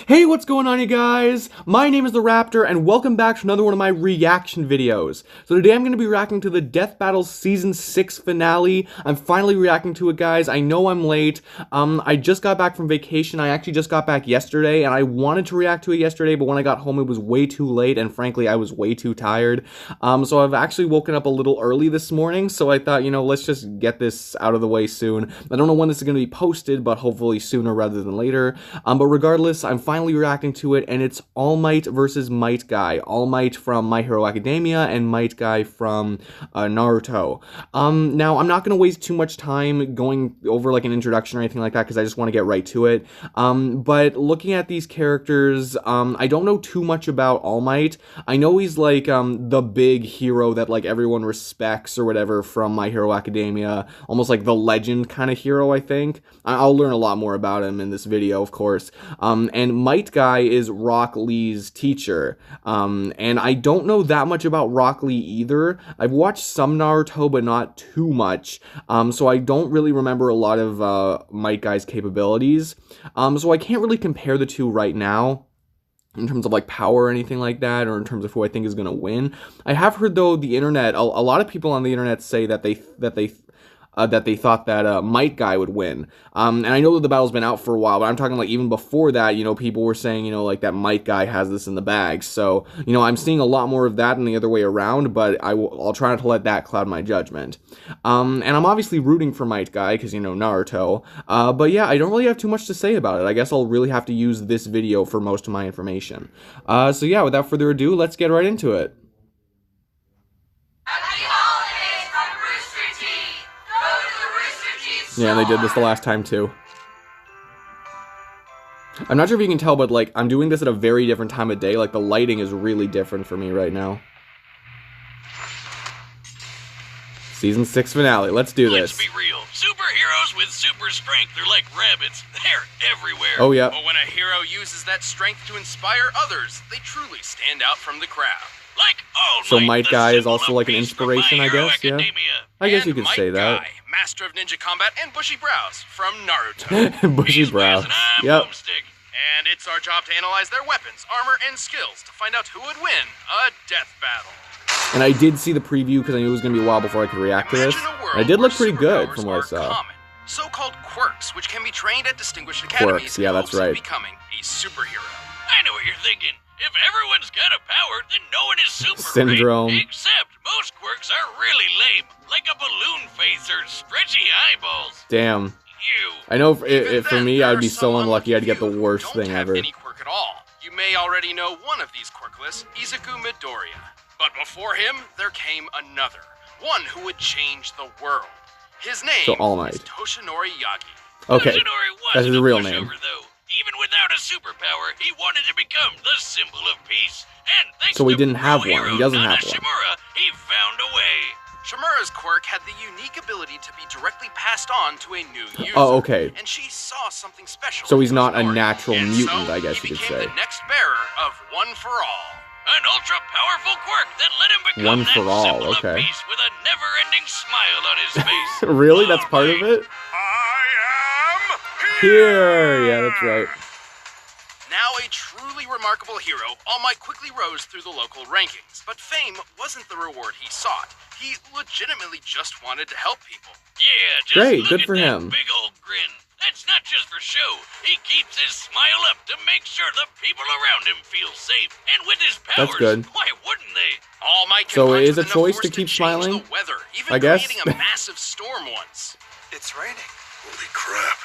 Hey, what's going on, you guys? My name is The Raptor, and welcome back to another one of my reaction videos. So today I'm going to be reacting to the Death Battles Season 6 finale. I'm finally reacting to it, guys. I know I'm late. I just got back from vacation. I actually just got back yesterday, and I wanted to react to it yesterday, but when I got home, it was way too late, and frankly, I was way too tired. So I've actually woken up a little early this morning, so I thought, let's just get this out of the way soon. I don't know when this is going to be posted, but hopefully sooner rather than later. But regardless, I'm finally reacting to it, and it's All Might versus Might Guy. All Might from My Hero Academia and Might Guy from Naruto. Now, I'm not going to waste too much time going over like an introduction or anything like that because I just want to get right to it. But looking at these characters, I don't know too much about All Might. I know he's like the big hero that like everyone respects or whatever from My Hero Academia, almost like the legend kind of hero, I think. I'll learn a lot more about him in this video, of course. And Might Guy is Rock Lee's teacher. And I don't know that much about Rock Lee either. I've watched some Naruto, but not too much. So I don't really remember a lot of Might Guy's capabilities. So I can't really compare the two right now in terms of like power or anything like that, or in terms of who I think is going to win. I have heard though the internet, a lot of people on the internet say that they thought that Might Guy would win. And I know that the battle's been out for a while, but I'm talking like even before that, people were saying, like that Might Guy has this in the bag. So, I'm seeing a lot more of that than the other way around, but I'll try not to let that cloud my judgment. And I'm obviously rooting for Might Guy because, Naruto. But yeah, I don't really have too much to say about it. I guess I'll really have to use this video for most of my information. So yeah, without further ado, let's get right into it. Yeah, and they did this the last time too. I'm not sure if you can tell, but like I'm doing this at a very different time of day. Like the lighting is really different for me right now. Season 6 finale. Let's do this. Let's be real. Superheroes with super strength, they're like rabbits. They're everywhere. Oh yeah. But when a hero uses that strength to inspire others, they truly stand out from the crowd. Like All Might, so Might Guy is also of like an peace from inspiration, My I Hero guess. Yeah. Academia. I guess you And could Might say that. Guy, master of ninja combat and bushy brows from Naruto. Bushy He's brows. wears an Yep. boomstick. And it's our job to analyze their weapons, armor, and skills to find out who would win a death battle. And I did see the preview because I knew it was going to be a while before I could react to this. And it did look pretty good from what I saw. Common, so-called quirks, which can be trained at distinguished academies. Quirks, yeah, that's right. Becoming a superhero. I know what you're thinking. If everyone's got a power, then no one is super. Syndrome. Right? Except most quirks are really lame, like a balloon face or stretchy eyeballs. Damn. Ew. I know if for me, I'd be so unlucky I'd get the worst thing ever. Any quirk at all. You may already know one of these quirkless, Izuku Midoriya. But before him, there came another. One who would change the world. His name So All Might. is Toshinori Yagi. Okay, Toshinori that's was his a real pushover, name. Though. Even without a superpower, he wanted to become the symbol of peace. And thanks So he to didn't have pro one. hero He doesn't have one. Shimura, he found a way. Shimura's quirk had the unique ability to be directly passed on to a new user. Oh, okay. And she saw something special. So he's in not a Toshinori. natural And mutant, so I guess he you could became say. the next bearer of One for All. An ultra-powerful quirk that let him become One that for all, symbol okay. of peace with a never-ending smile on his face. Really? That's All part of Might. it? I am Here! Yeah, that's right. Now a truly remarkable hero, All Might quickly rose through the local rankings. But fame wasn't the reward he sought. He legitimately just wanted to help people. Yeah, just Great, look good at for that him. big old grin. That's not just for show. He keeps his smile up to make sure the people around him feel safe. And with his powers, That's good. why wouldn't they? All Might can So punch it is a with enough choice force to keep change smiling? The weather, even I guess. creating a massive storm once. It's raining. Holy crap.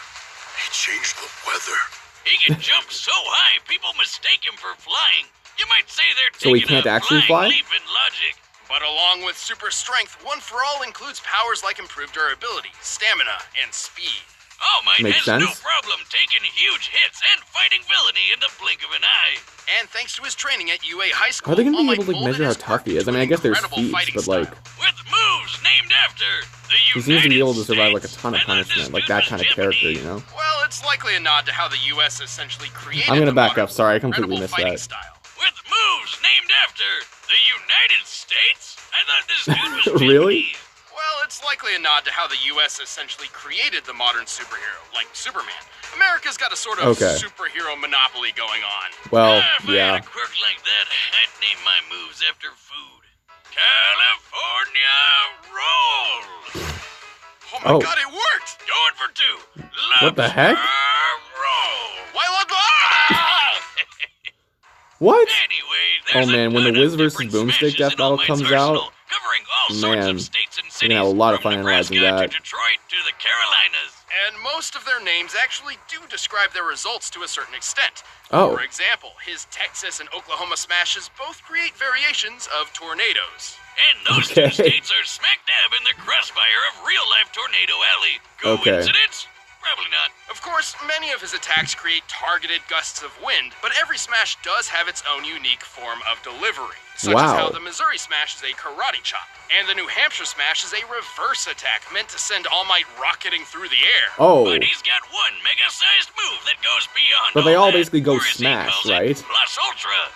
He changed the weather. He can jump so high, people mistake him for flying. You might say they're So he taking can't a actually flying fly? leap in logic. But along with super strength, One for All includes powers like improved durability, stamina, and speed. All Might Makes has no sense. problem taking huge hits and fighting villainy in the blink of an eye. And thanks to his training at UA High How School, are they going to All be Might able to like, molded measure how his tough quirk he is? I into mean, I an guess there's incredible feats, fighting but like, style. With moves named after the he seems to be able to United survive like a States ton of and the punishment, like that kind of character, you know? Well, it's likely a nod to how the U.S. essentially created I'm gonna the back modern up, sorry, I completely incredible missed fighting that. Style. With moves named after the United States? I thought this dude was Really? Japanese. Well, It's likely a nod to how the US essentially created the modern superhero, like Superman. America's got a sort of superhero monopoly going on. Well, If I yeah. had a quirk like that, I'd name my moves after food. California roll! Oh my Oh. god, it worked! Going for two. What the heck? Lobster roll! Why ah! What? Anyway, Oh there's man, when the a ton Wiz of vs. different Boomstick smashes death in battle All Might's comes arsenal, out, covering all sorts man, of states and you're cities, gonna have a lot of from fun analyzing Nebraska that. to Detroit to the Carolinas. And most of their names actually do describe their results to a certain extent. Oh. For example, his Texas and Oklahoma smashes both create variations of tornadoes. And those Okay. two states are smack dab in the crossfire of real-life Tornado Alley. Okay. Coincidence? Probably not. Of course, many of his attacks create targeted gusts of wind, but every smash does have its own unique form of delivery. Such as Wow. how the Missouri smash is a karate chop, and the New Hampshire smash is a reverse attack meant to send All Might rocketing through the air. Oh, But he's got one mega-sized move that goes beyond but they all that, basically go or as he smash, calls it, right? Plus Ultra.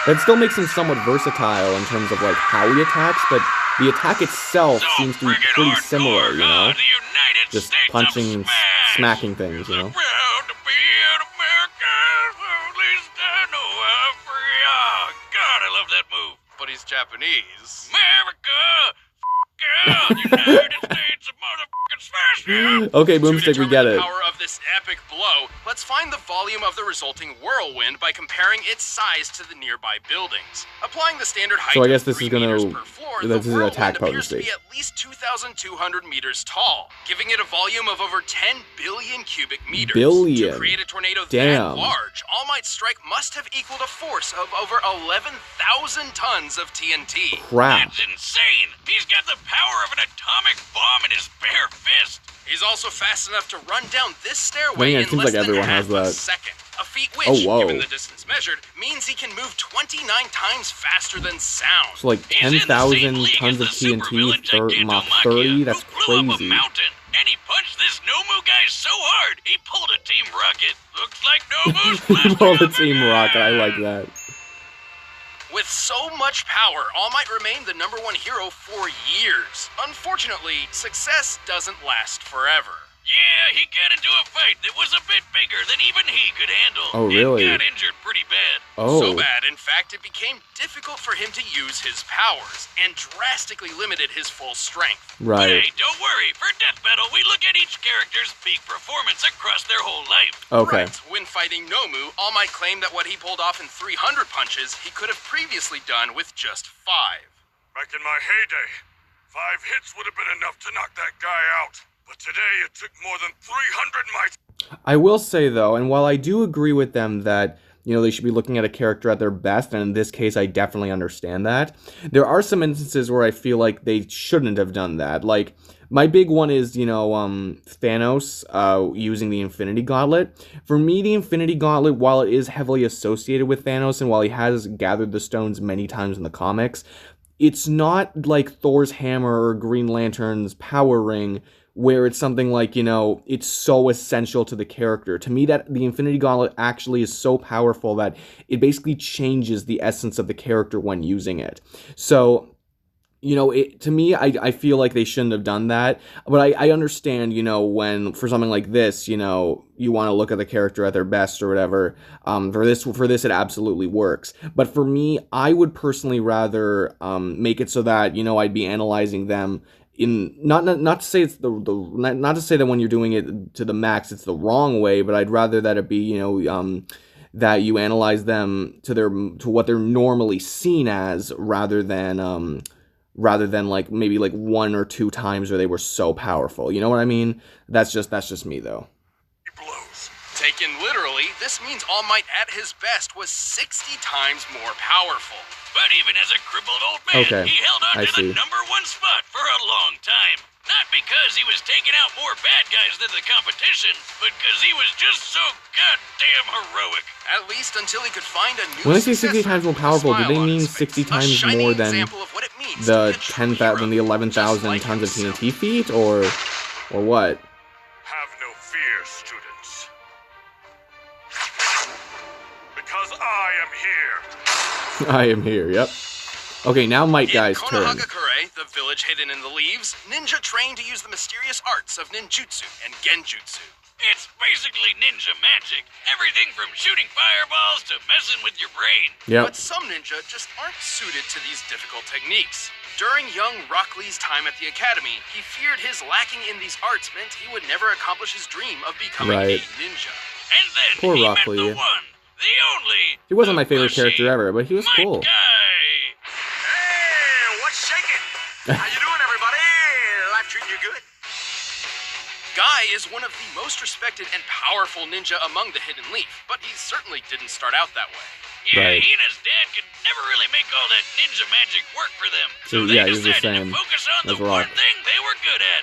That still makes him somewhat versatile in terms of like how he attacks, but the attack itself So seems to be friggin' pretty hardcore, similar, you know? the United Just States of punching and Smash. smacking things, you know? Proud to be an American, at least I know I'm free. Oh, God, I love that move. But he's Japanese. America, United States of motherfucking Smash. Yeah. Okay, To Boomstick, we determine get the it. power of this epic blow, let's find the volume of the resulting whirlwind by comparing its size to the nearby buildings. Applying the standard height So I guess of this 3 is gonna- meters per floor, this the is attack whirlwind appears to potency. be at least 2,200 meters tall, giving it a volume of over 10 billion cubic meters. Billion. To create a tornado Damn. that large, All Might's strike must have equaled a force of over 11,000 tons of TNT. Crap. That's insane. He's got the power of an atomic bomb in his bare fist. He's also fast enough to run down this stairway Man, it in seems less like than everyone half has a that. second. A feat which, Oh, whoa. given the distance measured, means he can move 29 times faster than sound. So like He's in the same 10,000 league tons as of the TNT, supervillain Mach Gigantomachia, 30, that's who blew up a crazy. mountain. And he punched this Nomu guy so hard, he pulled a Team Rocket. Looks like Nomu's blasting All the up Team again. Rocket, I like that. With so much power, All Might remained the #1 hero for years. Unfortunately, success doesn't last forever. Yeah, he got into a fight that was a bit bigger than even he could handle. Oh, really? And got injured pretty bad. Oh, So bad, in fact, it became difficult for him to use his powers, and drastically limited his full strength. But right. hey, don't worry. For Death Battle, we look at each character's peak performance across their whole life. Okay. Right. When fighting Nomu, All Might claimed that what he pulled off in 300 punches, he could have previously done with just 5. Back in my heyday, 5 hits would have been enough to knock that guy out. But today it took more than 300 mites. I will say though, and while I do agree with them that, you know, they should be looking at a character at their best, and in this case I definitely understand that, there are some instances where I feel like they shouldn't have done that. Like, my big one is, you know, Thanos using the Infinity Gauntlet. For me, the Infinity Gauntlet, while it is heavily associated with Thanos, and while he has gathered the stones many times in the comics, it's not like Thor's hammer or Green Lantern's power ring, where it's something like, you know, it's so essential to the character. To me, that the Infinity Gauntlet actually is so powerful that it basically changes the essence of the character when using it. So, you know, to me, I feel like they shouldn't have done that. But I understand, you know, when, for something like this, you know, you want to look at the character at their best or whatever. For this, it absolutely works. But for me, I would personally rather make it so that, you know, I'd be analyzing them in not to say it's not to say that when you're doing it to the max it's the wrong way, but I'd rather that it be, you know, that you analyze them to what they're normally seen as, rather than like maybe like 1 or 2 times where they were so powerful. You know what I mean? That's just me though. He blows. Taken literally, this means All Might at his best was 60 times more powerful. But even as a crippled old man, Okay, he held on I to see. the #1 spot for a long time. Not because he was taking out more bad guys than the competition, but because he was just so goddamn heroic. At least until he could find a new When they say 60 successor times more with a powerful, do smile they on mean his face. 60 A times shining more than example of what it means to the be a true 10,000, the hero, 11,000 just like tons of himself. TNT feet, or what? Have no fear, students. Because I am here. I am here. Yep. Okay, now Might Guy's In turn. Konohagakure, the village hidden in the leaves, ninja train to use the mysterious arts of ninjutsu and genjutsu. It's basically ninja magic. Everything from shooting fireballs to messing with your brain. Yep. But some ninja just aren't suited to these difficult techniques. During young Rock Lee's time at the academy, he feared his lacking in these arts meant he would never accomplish his dream of becoming Right. a ninja. And then Poor he Rock met Lee. the one, the only. He wasn't my the favorite bushy character ever, but he was Might cool. Guy. Hey, what's shaking? How you doing, everybody? Life treating you good? Guy is one of the most respected and powerful ninja among the Hidden Leaf, but he certainly didn't start out that way. Yeah, Right. he and his dad could never really make all that ninja magic work for them. So, So they yeah, he's the decided same to focus on as the Rock. one thing they were good at.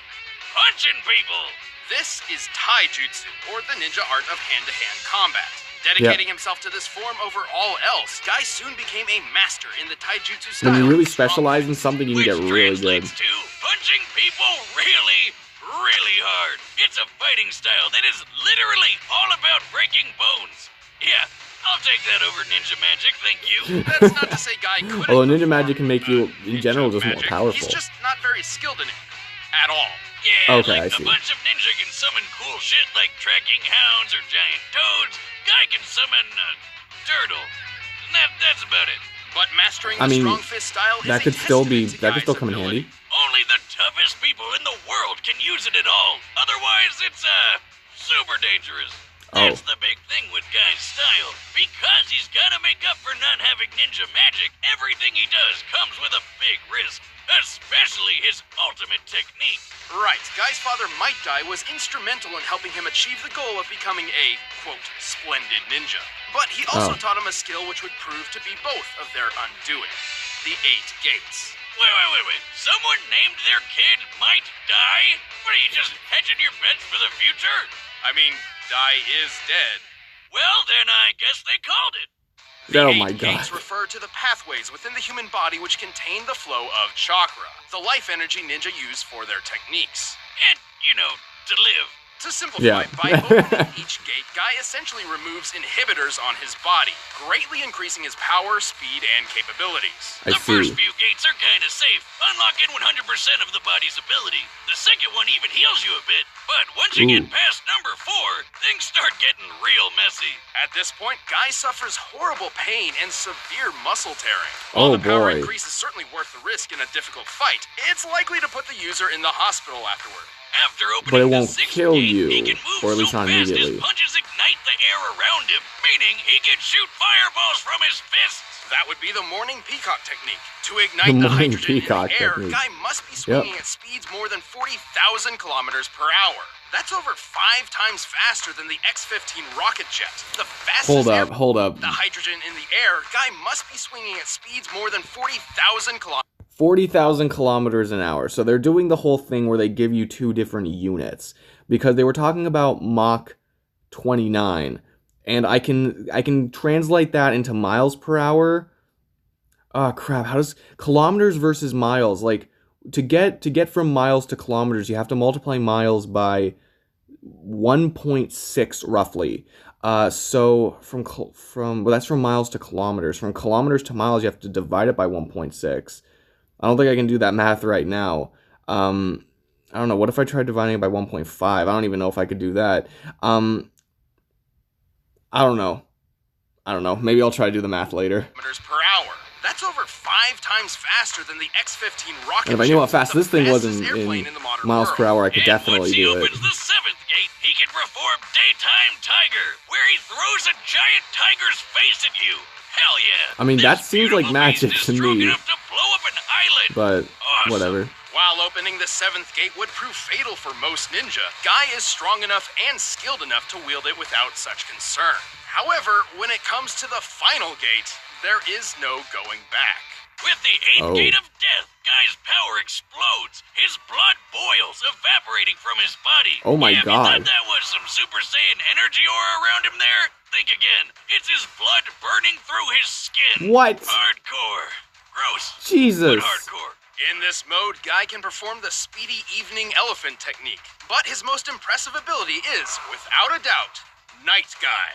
Punching people. This is Taijutsu, or the ninja art of hand-to-hand combat. Dedicating himself to this form over all else, Guy soon became a master in the Taijutsu style. When you really of strong specialize in something, you Which can get really good. translates to punching people really, really hard. It's a fighting style that is literally all about breaking bones. Yeah, I'll take that over ninja magic, thank you. That's not to say Guy couldn't. Although ninja perform, magic can make you, in general, just more magic. powerful. He's just not very skilled in it. At all. Yeah, Okay, I like see. a bunch of ninja can summon cool shit like tracking hounds or giant toads. Guy can summon a turtle. And that's about it. But mastering I the mean, strong fist style is that a could still be, testament to that could Guy's still come in ability. handy. Only the toughest people in the world can use it at all. Otherwise, it's super dangerous. Oh. That's the big thing with Guy's style. Because he's gotta make up for not having ninja magic, everything he does comes with a big risk. Especially his ultimate technique. Right, Guy's father Might Guy was instrumental in helping him achieve the goal of becoming a, quote, splendid ninja. But he also Oh. taught him a skill which would prove to be both of their undoing. The 8 Gates. Wait. Someone named their kid Might Die? What are you, just hedging your bets for the future? I mean, Dai is dead. Well, then I guess they called it. The Oh 8 my god. Gates refer to the pathways within the human body which contain the flow of chakra, the life energy ninja use for their techniques. And, to live. To simplify, Yeah. by opening each gate, Guy essentially removes inhibitors on his body, greatly increasing his power, speed, and capabilities. I The first see. few gates are kinda safe, unlocking 100% of the body's ability. The second one even heals you a bit, but once you Ooh. get past number 4, things start getting real messy. At this point, Guy suffers horrible pain and severe muscle tearing. Oh, While the power boy. increase is certainly worth the risk in a difficult fight, it's likely to put the user in the hospital afterward. After opening But it the won't 6th kill gate, you, he can move or at least so not fast immediately. his punches ignite the air around him, meaning he can shoot fireballs from his fists. That would be the morning peacock technique. To ignite The the, morning hydrogen peacock in the air, technique. Guy must be swinging at speeds more than 40,000 kilometers per hour. That's over 5 times faster than the X-15 rocket jet. The fastest Hold up. The hydrogen in the air, Guy must be swinging at speeds more than 40,000 kilometers. 40,000 kilometers an hour. So they're doing the whole thing where they give you 2 different units. Because they were talking about Mach 29. And I can translate that into miles per hour. Oh crap, how does kilometers versus miles, like to get from miles to kilometers, you have to multiply miles by 1.6 roughly. So from well, that's from miles to kilometers. From kilometers to miles, you have to divide it by 1.6. I don't think I can do that math right now. I don't know. What if I tried dividing it by 1.5? I don't even know if I could do that. I don't know. Maybe I'll try to do the math later. Per hour. That's over 5 times faster than the X-15 rocket And if I knew how jet, fast the this thing was fastest in airplane the modern miles per world. hour, I could And definitely once he do it. opens the 7th gate, he can perform Daytime Tiger, where he throws a giant tiger's face at you. Hell yeah! I mean, that This seems like beautiful magic beast to is strong me. enough to blow up an island. But Awesome. whatever. While opening the 7th gate would prove fatal for most ninja, Guy is strong enough and skilled enough to wield it without such concern. However, when it comes to the final gate, there is no going back. With the 8th Oh. gate of death, Guy's power explodes. His blood boils, evaporating from his body. Oh my yeah, if you God. thought that was some Super Saiyan energy aura around him there, think again. It's his blood burning through his skin. What? Hardcore. Gross. Jesus. But hardcore. In this mode, Guy can perform the speedy evening elephant technique, but his most impressive ability is, without a doubt, Night Guy.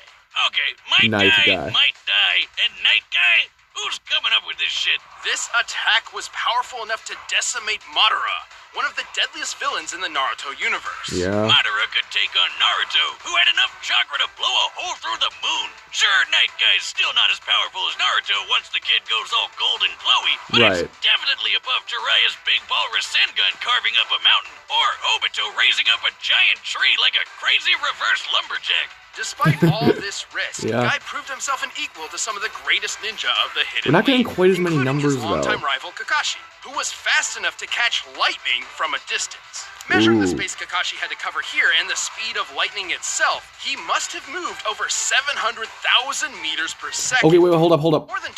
Okay, Might Night Die, Guy. Might Die, and Night Guy? Who Who's coming up with this shit? This attack was powerful enough to decimate Madara, one of the deadliest villains in the Naruto universe. Yeah. Madara could take on Naruto, who had enough chakra to blow a hole through the moon. Sure, Night Guy's still not as powerful as Naruto once the kid goes all gold and glowy, but Right. it's definitely above Jiraiya's big ball Rasengan carving up a mountain, or Obito raising up a giant tree like a crazy reverse lumberjack. Despite all this risk, Yeah. Guy proved himself an equal to some of the greatest ninja of the Hidden We're not getting League, quite as many including numbers, his longtime though. rival Kakashi, who was fast enough to catch lightning from a distance. Measuring the Ooh. space Kakashi had to cover here and the speed of lightning itself, he must have moved over 700,000 meters per second. Okay, wait, hold up. More than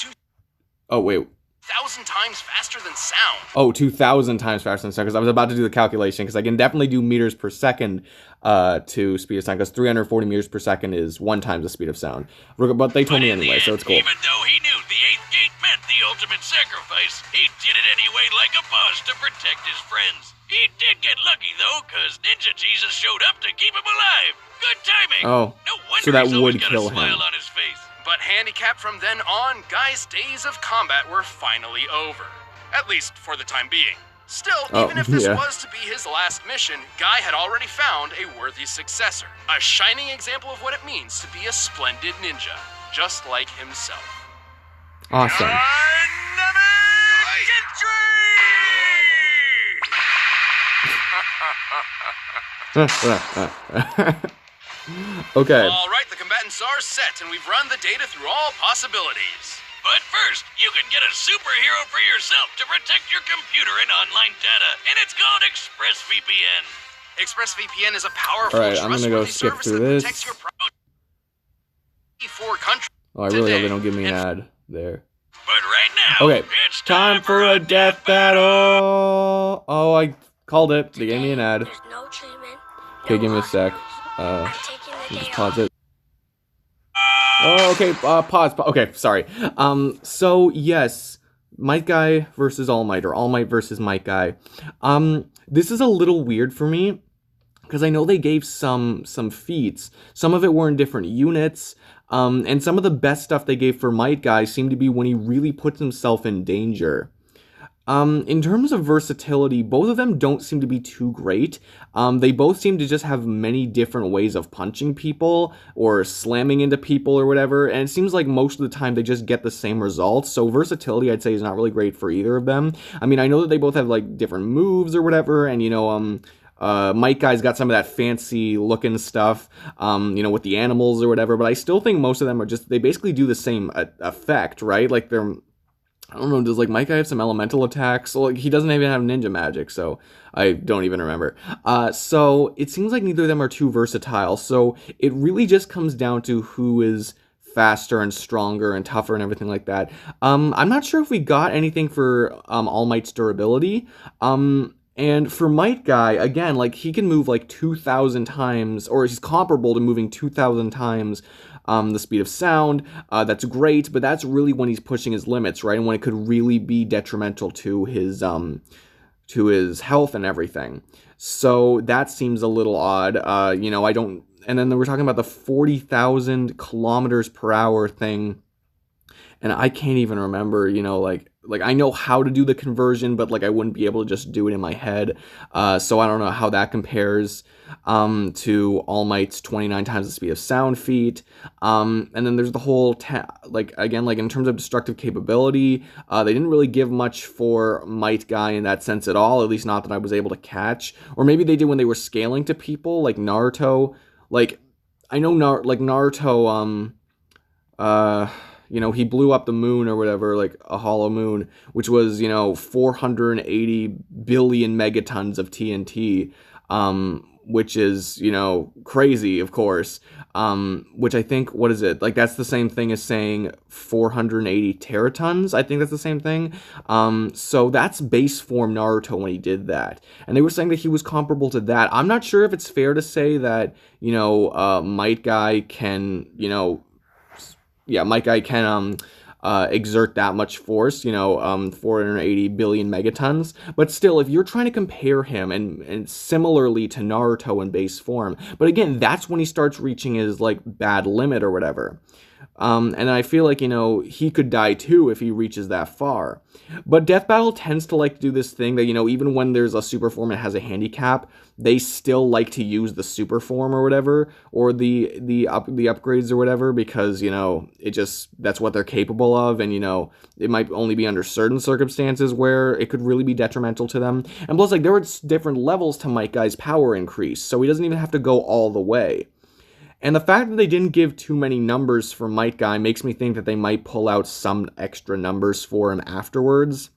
Oh, wait. 2,000 times faster than sound. Oh, 2,000 times faster than sound, because I was about to do the calculation, because I can definitely do meters per second to speed of sound, because 340 meters per second is 1 times the speed of sound. But they told me in the anyway, so end, it's cool. Even though he knew the 8th gate meant the ultimate sacrifice, he did it anyway like a boss to protect his friends. He did get lucky, though, because Ninja Jesus showed up to keep him alive. Good timing. Oh, No wonder so that he's always would got kill a smile him. on his face. But handicapped from then on, Guy's days of combat were finally over. At least for the time being. Still, Oh, even if this yeah. was to be his last mission, Guy had already found a worthy successor. A shining example of what it means to be a splendid ninja, just like himself. Awesome. Okay. All right, the combatants are set, and we've run the data through all possibilities. But first, you can get a superhero for yourself to protect your computer and online data, and it's called ExpressVPN. ExpressVPN is a powerful, All right, I'm gonna go trustworthy skip service through that this. protects your four countries. Oh, I really hope today. they don't give me an And ad there. But right now, Okay, it's time for a death battle. Oh, I called it. They gave me an ad. There's no treatment. Okay, no give me a hospital. sec. I'm taking the Just day pause off. it. Oh, okay. Pause. Okay, sorry. So yes, Might Guy versus All Might, or All Might versus Might Guy. This is a little weird for me because I know they gave some feats. Some of it were in different units. And some of the best stuff they gave for Might Guy seemed to be when he really puts himself in danger. In terms of versatility, both of them don't seem to be too great. They both seem to just have many different ways of punching people or slamming into people or whatever, and it seems like most of the time they just get the same results, so versatility I'd say is not really great for either of them. I mean, I know that they both have like different moves or whatever, and you know, Might Guy's got some of that fancy looking stuff, you know, with the animals or whatever, but I still think most of them are just, they basically do the same effect, right? Like they're, I don't know, does like Might Guy have some elemental attacks? Well, like, he doesn't even have ninja magic, so I don't even remember. So it seems like neither of them are too versatile, so it really just comes down to who is faster and stronger and tougher and everything like that. I'm not sure if we got anything for All Might's durability. And for Might Guy, again, like he can move like 2,000 times, or he's comparable to moving 2,000 times the speed of sound. That's great, but that's really when he's pushing his limits, right? And when it could really be detrimental to his health and everything. So that seems a little odd. You know, I don't. And then we're talking about the 40,000 kilometers per hour thing, and I can't even remember. You know, like I know how to do the conversion, but like I wouldn't be able to just do it in my head. So I don't know how that compares to All Might's 29 times the speed of sound feat. And then there's the whole like again, like in terms of destructive capability, they didn't really give much for Might Guy in that sense at all. At least not that I was able to catch. Or maybe they did when they were scaling to people, like Naruto. Like I know Naruto. You know, he blew up the moon or whatever, like a hollow moon, which was, you know, 480 billion megatons of TNT, which is, you know, crazy, of course, which I think, what is it? Like, that's the same thing as saying 480 teratons. I think that's the same thing. So that's base form Naruto when he did that. And they were saying that he was comparable to that. I'm not sure if it's fair to say that, you know, Might Guy can, you know, Might Guy can exert that much force, you know, 480 billion megatons. But still, if you're trying to compare him and similarly to Naruto in base form, but again, that's when he starts reaching his like bad limit or whatever. And I feel like, you know, he could die too if he reaches that far. But Death Battle tends to like do this thing that, you know, even when there's a super form that has a handicap, they still like to use the super form or whatever, or the upgrades or whatever, because, you know, that's what they're capable of, and, you know, it might only be under certain circumstances where it could really be detrimental to them. And plus, like, there were different levels to Might Guy's power increase, so he doesn't even have to go all the way. And the fact that they didn't give too many numbers for Might Guy makes me think that they might pull out some extra numbers for him afterwards.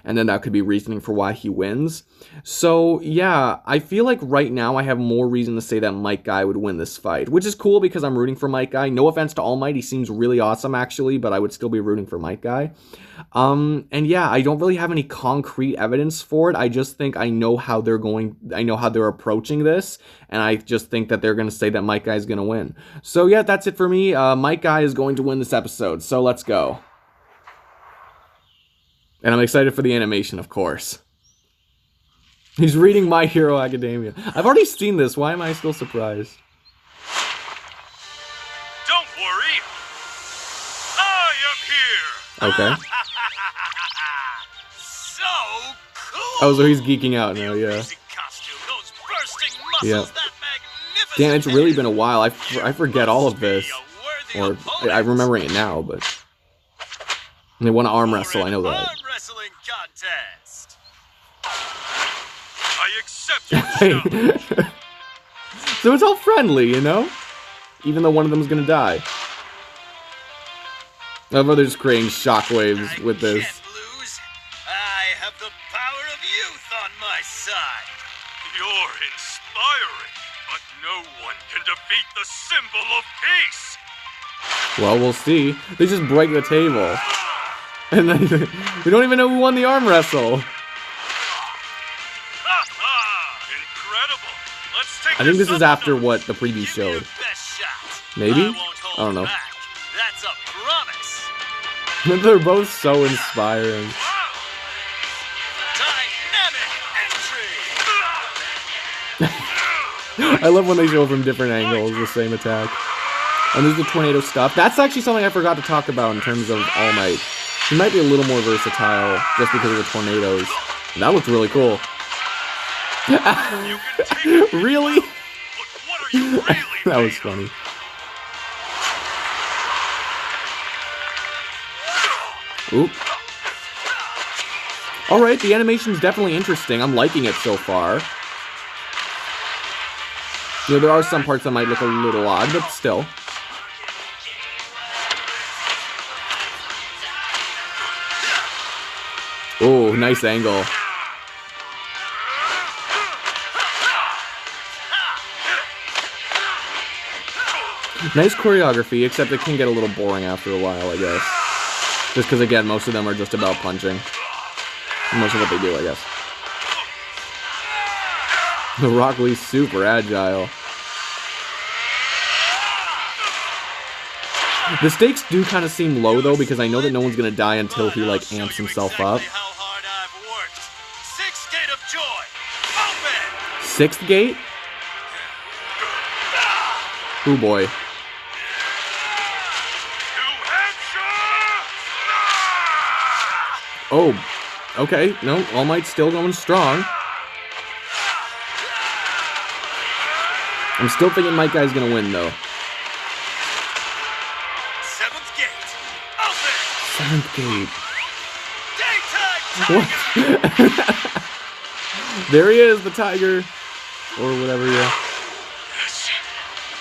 And then that could be reasoning for why he wins. So, yeah, I feel like right now I have more reason to say that Might Guy would win this fight. Which is cool because I'm rooting for Might Guy. No offense to All Might, he seems really awesome actually, but I would still be rooting for Might Guy. And yeah, I don't really have any concrete evidence for it. I just think I know how they're approaching this, and I just think that they're going to say that Might Guy is going to win. So yeah, that's it for me. Might Guy is going to win this episode, so let's go. And I'm excited for the animation, of course. He's reading My Hero Academia. I've already seen this. Why am I still surprised? Don't worry. I am here. Okay. So cool! Oh, so he's geeking out now, yeah. Amazing costume, those bursting muscles, Yeah. that magnificent Damn, it's really head. been a while. I forget all of this. Be a worthy Or, opponent. I'm remembering it now, but... They want to arm wrestle, I know For an that. Arm wrestling contest. I accept your challenge. So it's all friendly, you know? Even though one of them is gonna die. I love how they're just creating shockwaves with I this. can't lose. I have the power of youth on my side. You're inspiring, but no one can defeat the symbol of peace. Well, we'll see. They just break the table. And then we don't even know who won the arm wrestle. Incredible. Let's take I think this up is after another. what the preview Give me showed. your best shot. Maybe? I won't hold I don't know. back. That's a promise. They're both so inspiring. Dynamic entry. I love when they show from different angles the same attack. And there's the tornado stuff. That's actually something I forgot to talk about in terms of All Might. He might be a little more versatile just because of the tornadoes. And that looked really cool. You can take it, Really? but what are you really That was made of? funny. Oop. Alright, the animation's definitely interesting. I'm liking it so far. You know, there are some parts that might look a little odd, but still. Oh, nice angle. Nice choreography, except it can get a little boring after a while, I guess. Just because, again, most of them are just about punching. Most of what they do, I guess. The Rock Lee's super agile. The stakes do kind of seem low, though, because I know that no one's going to die until he, like, I'll amps show you himself up. exactly how hard I've worked. Sixth gate of joy. Open. Sixth gate? Oh boy. Oh, okay. No, All Might's still going strong. I'm still thinking Might Guy's gonna win, though. Seventh gate. Open. Seventh gate. Daytime tiger. What? There he is, the tiger. Or whatever, yeah. This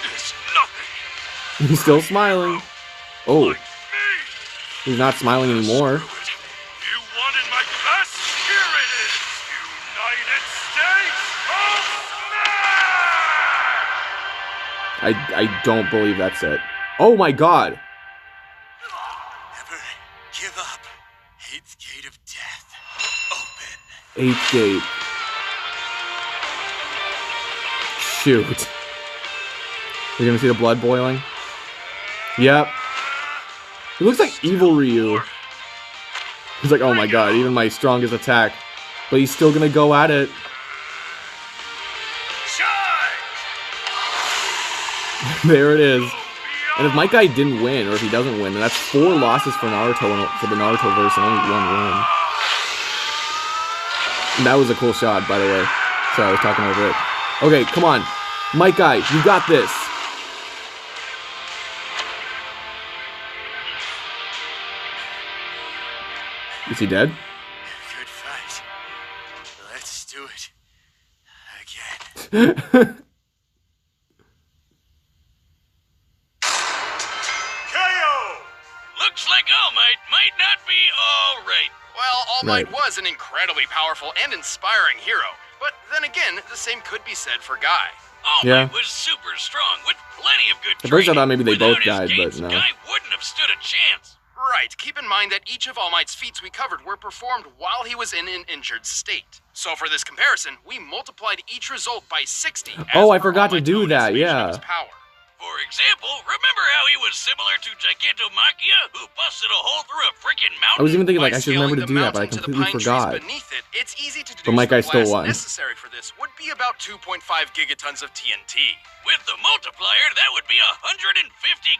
is nothing. He's still smiling. Oh, Me. he's not smiling anymore. You wanted my best? Here it is. United States of Smash! I don't believe that's it. Oh my god. Never give up. Eighth gate of death. Open. Eighth gate. Shoot. You're gonna see the blood boiling? Yep. He looks like evil Ryu. He's like, oh my god, even my strongest attack. But he's still gonna go at it. Charge. There it is. Beyond And if Might Guy didn't win, or if he doesn't win, then that's 4 losses for Naruto for the Naruto verse and only 1 win. And that was a cool shot, by the way. Sorry, I was talking over it. Okay, come on. Might Guy, you got this. Is he dead? Good fight. Let's do it again. KO! Looks like All Might might not be all right. Well, All Might Right. was an incredibly powerful and inspiring hero. But then again, the same could be said for Guy. All Yeah. Might was super strong with plenty of good At first I training. thought maybe they both Without his died, but gates, no. Guy wouldn't have stood a chance. Right, keep in mind that each of All Might's feats we covered were performed while he was in an injured state. So for this comparison, we multiplied each result by 60. Oh, I as per forgot All to Might's do own that, estimation yeah. of his power. For example, remember how he was similar to Gigantomachia, who busted a hole through a freaking mountain? I was even thinking, By like, I should remember to scaling do the that, but I mountain to the completely pine trees forgot. beneath it, it's easy to deduce But Might the Guy still blast won. necessary for this would be about 2.5 gigatons of TNT. With the multiplier, that would be 150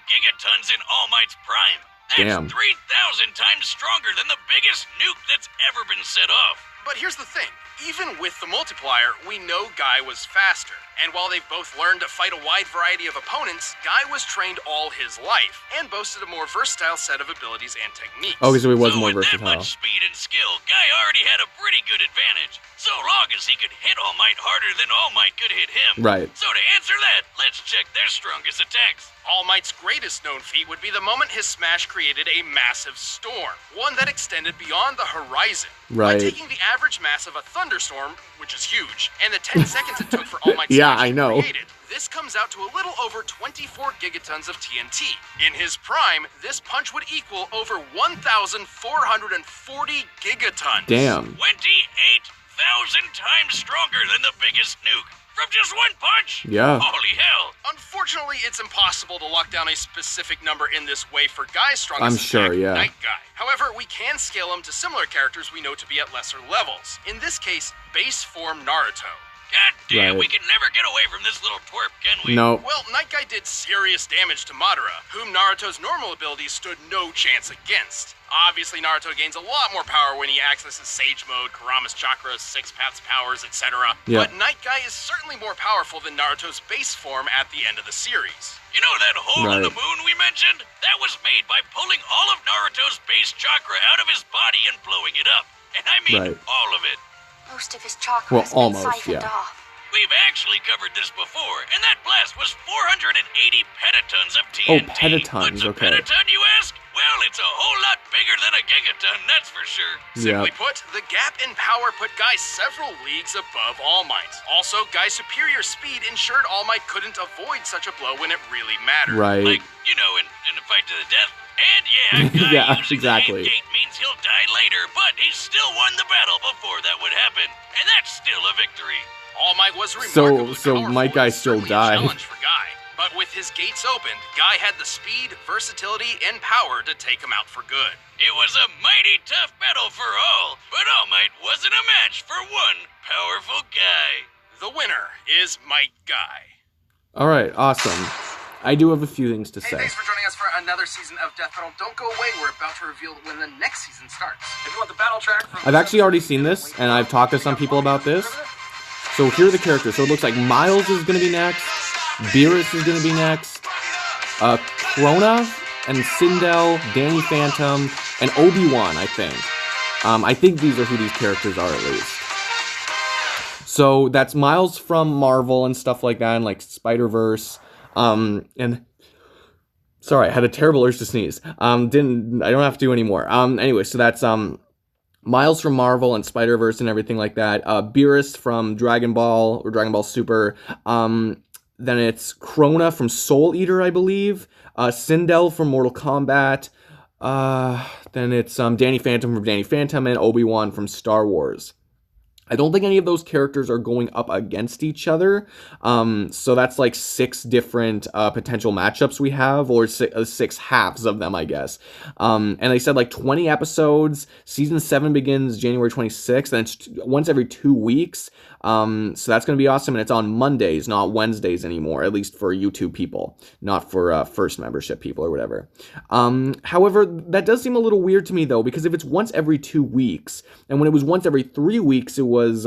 gigatons in All Might's prime. That's Damn. 3,000 times stronger than the biggest nuke that's ever been set off. But here's the thing. Even with the multiplier, we know Guy was faster. And while they've both learned to fight a wide variety of opponents, Guy was trained all his life and boosted a more versatile set of abilities and techniques. Okay, so he was So more with that versatile. much speed and skill, Guy already had a pretty good advantage. So long as he could hit All Might harder than All Might could hit him. Right. So to answer that, let's check their strongest attacks. All Might's greatest known feat would be the moment his smash created a massive storm, one that extended beyond the horizon. Right. By taking the average mass of a thunderstorm, which is huge, and the 10 seconds it took for All Might's Yeah, smash I to know. create it, this comes out to a little over 24 gigatons of TNT. In his prime, this punch would equal over 1,440 gigatons. Damn. 28,000 times stronger than the biggest nuke. From just one punch? Yeah. Holy hell. Unfortunately, it's impossible to lock down a specific number in this way for Guy's strongest I'm sure, attack, yeah. Night Guy. However, we can scale him to similar characters we know to be at lesser levels. In this case, base form Naruto. God damn, Right. we can never get away from this little twerp, can we? No. Well, Night Guy did serious damage to Madara, whom Naruto's normal abilities stood no chance against. Obviously, Naruto gains a lot more power when he accesses Sage Mode, Kurama's chakras, Six Paths powers, etc. Yeah. But Night Guy is certainly more powerful than Naruto's base form at the end of the series. You know that hole in the Right. moon we mentioned? That was made by pulling all of Naruto's base chakra out of his body and blowing it up. And I mean Right. all of it. Most of his chakra Well, has been almost, siphoned yeah. off. We've actually covered this before, and that blast was 480 petatons of Oh, TNT. petatons, What's a okay. petaton, you ask? Well, it's a whole lot bigger than a gigaton, that's for sure. Simply Yeah. put, the gap in power put Guy several leagues above All Might. Also, Guy's superior speed ensured All Might couldn't avoid such a blow when it really mattered. Right. Like, you know, in a fight to the death. And yeah, Guy Yeah, using exactly. the hand gate means he'll die later, but he still won the battle before that would happen. And that's still a victory. All Might was So- remarkably so powerful Might Guy and still certainly a died. challenge for Guy. But with his gates opened, Guy had the speed, versatility, and power to take him out for good. It was a mighty tough battle for all, but All Might wasn't a match for one powerful guy. The winner is Might Guy. All right, awesome. I do have a few things to Hey, say. thanks for joining us for another season of Death Battle. Don't go away, we're about to reveal when the next season starts. If you want the battle track from I've actually already seen this, and I've talked to some people about this. So here are the characters. So it looks like Miles is going to be next. Beerus is going to be next. Krona and Sindel, Danny Phantom, and Obi-Wan, I think. I think these are who these characters are, at least. So that's Miles from Marvel and stuff like that, and like Spider-Verse. And sorry, I had a terrible urge to sneeze. I don't have to do anymore. Anyway, so that's Miles from Marvel and Spider-Verse and everything like that. Beerus from Dragon Ball or Dragon Ball Super. Then it's Krona from Soul Eater, I believe. Sindel from Mortal Kombat. Then it's Danny Phantom from Danny Phantom and Obi-Wan from Star Wars. I don't think any of those characters are going up against each other. So that's like 6 different potential matchups we have, or 6 halves of them, I guess. And they said like 20 episodes. Season 7 begins January 26th, and it's once every 2 weeks. So that's going to be awesome, and it's on Mondays, not Wednesdays anymore, at least for YouTube people, not for first membership people or whatever. However, that does seem a little weird to me, though, because if it's once every 2 weeks, and when it was once every 3 weeks, it was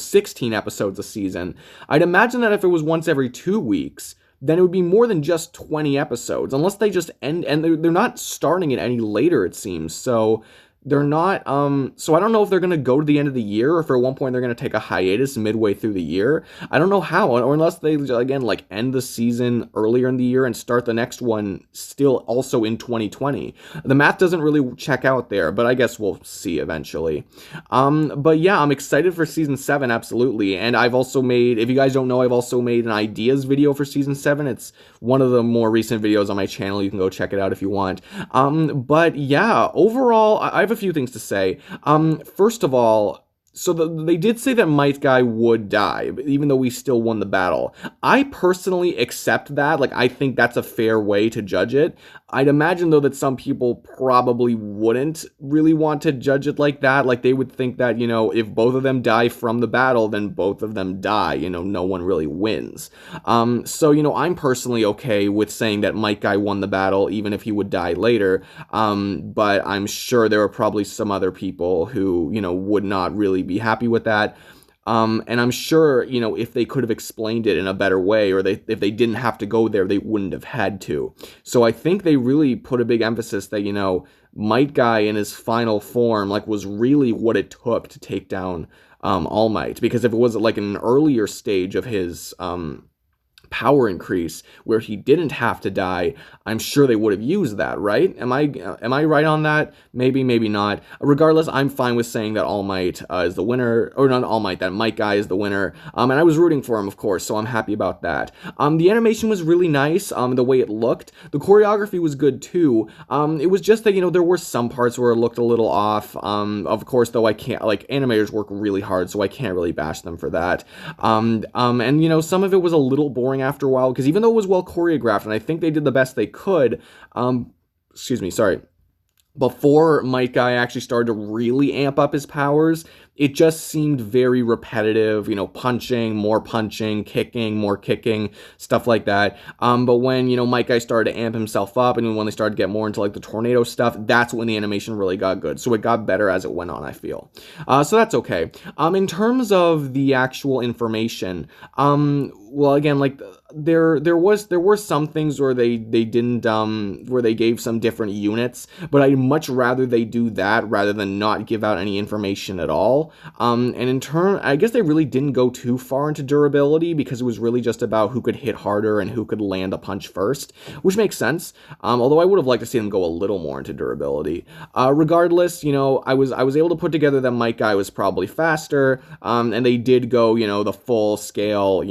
16 episodes a season. I'd imagine that if it was once every 2 weeks, then it would be more than just 20 episodes, unless they just end, and they're not starting it any later, it seems. So they're not, so I don't know if they're going to go to the end of the year, or if at one point they're going to take a hiatus midway through the year. I don't know how, or unless they, again, like end the season earlier in the year and start the next one still also in 2020. The math doesn't really check out there, but I guess we'll see eventually. But yeah, I'm excited for season 7, absolutely. And I've also made, if you guys don't know, I've also made an ideas video for season 7. It's one of the more recent videos on my channel. You can go check it out if you want. But yeah, overall, I have a few things to say. First of all, so they did say that Might Guy would die, even though we still won the battle. I personally accept that. Like, I think that's a fair way to judge it. I'd imagine, though, that some people probably wouldn't really want to judge it like that. Like, they would think that, if both of them die from the battle, then both of them die. No one really wins. So, I'm personally okay with saying that Might Guy won the battle, even if he would die later. But I'm sure there are probably some other people who, would not really be happy with that. And I'm sure, if they could have explained it in a better way, or if they didn't have to go there, they wouldn't have had to. So I think they really put a big emphasis that, Might Guy in his final form, like, was really what it took to take down All Might. Because if it was like an earlier stage of his power increase where he didn't have to die, I'm sure they would have used that, right? Am I right on that? Maybe, maybe not. Regardless, I'm fine with saying that All Might is the winner, or not All Might, that Might Guy is the winner. And I was rooting for him, of course, so I'm happy about that. The animation was really nice, the way it looked. The choreography was good too. It was just that, there were some parts where it looked a little off. Of course, though, I can't, like, animators work really hard, so I can't really bash them for that. And, some of it was a little boring after a while, because even though it was well choreographed, and I think they did the best they could, before Might Guy actually started to really amp up his powers, it just seemed very repetitive, punching, more punching, kicking, more kicking, stuff like that. But when, Might Guy started to amp himself up, and when they started to get more into, like, the tornado stuff, that's when the animation really got good. So it got better as it went on, I feel. So that's okay. In terms of the actual information, well, again, like, there were some things where they didn't, where they gave some different units, but I'd much rather they do that rather than not give out any information at all. And in turn, I guess they really didn't go too far into durability, because it was really just about who could hit harder and who could land a punch first, which makes sense. Although I would have liked to see them go a little more into durability. Regardless, I was able to put together that Might Guy was probably faster, and they did go, the full scale,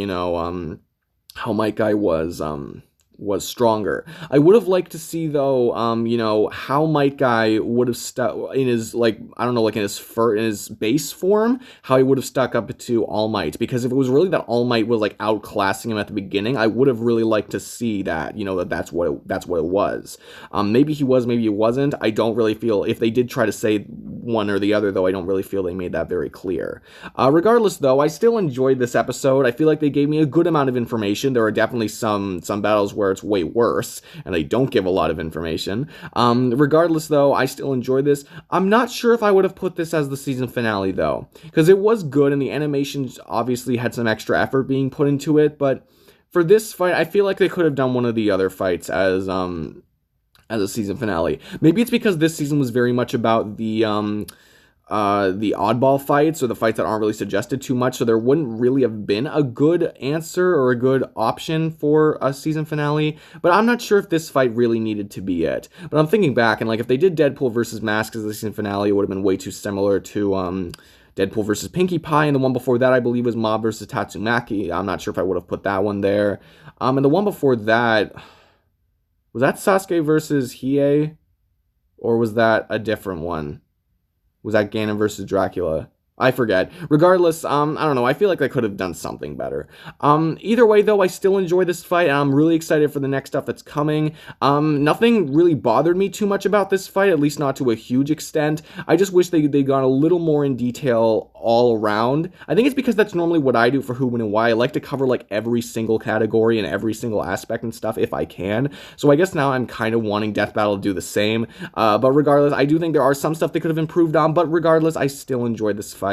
how Might Guy was stronger. I would have liked to see, though, how Might Guy would have stuck in his, like, I don't know, like, in his base form, how he would have stuck up to All Might. Because if it was really that All Might was, like, outclassing him at the beginning, I would have really liked to see that, that's what it was. Maybe he was, maybe he wasn't. I don't really feel, if they did try to say one or the other, though, I don't really feel they made that very clear. Regardless, though, I still enjoyed this episode. I feel like they gave me a good amount of information. There are definitely some battles where it's way worse, and they don't give a lot of information. Regardless, though, I still enjoy this. I'm not sure if I would have put this as the season finale, though, because it was good, and the animations obviously had some extra effort being put into it, but for this fight, I feel like they could have done one of the other fights as a season finale. Maybe it's because this season was very much about the oddball fights, or the fights that aren't really suggested too much, so there wouldn't really have been a good answer or a good option for a season finale. But I'm not sure if this fight really needed to be it. But I'm thinking back, and, like, if they did Deadpool versus Mask as the season finale, it would have been way too similar to Deadpool versus Pinkie Pie, and the one before that, I believe, was Mob versus Tatsumaki. I'm not sure if I would have put that one there. And the one before that, was that Sasuke versus Hiei? Or was that a different one? Was that Ganon versus Dracula? I forget. Regardless, I don't know. I feel like they could have done something better. Either way, though, I still enjoy this fight, and I'm really excited for the next stuff that's coming. Nothing really bothered me too much about this fight, at least not to a huge extent. I just wish they got a little more in detail all around. I think it's because that's normally what I do for Who, When, and Why. I like to cover, like, every single category and every single aspect and stuff if I can. So I guess now I'm kind of wanting Death Battle to do the same. But regardless, I do think there are some stuff they could have improved on, but regardless, I still enjoyed this fight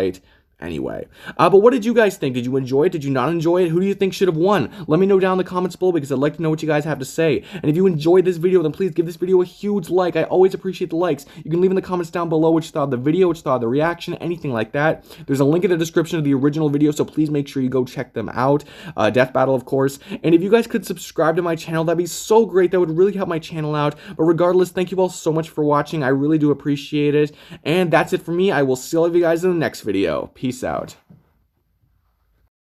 anyway. But what did you guys think? Did you enjoy it? Did you not enjoy it? Who do you think should have won? Let me know down in the comments below because I'd like to know what you guys have to say. And if you enjoyed this video, then please give this video a huge like. I always appreciate the likes. You can leave in the comments down below what you thought of the video, what you thought of the reaction, anything like that. There's a link in the description of the original video, so please make sure you go check them out. Death Battle, of course. And if you guys could subscribe to my channel, that'd be so great. That would really help my channel out. But regardless, thank you all so much for watching. I really do appreciate it. And that's it for me. I will see all of you guys in the next video. Peace out.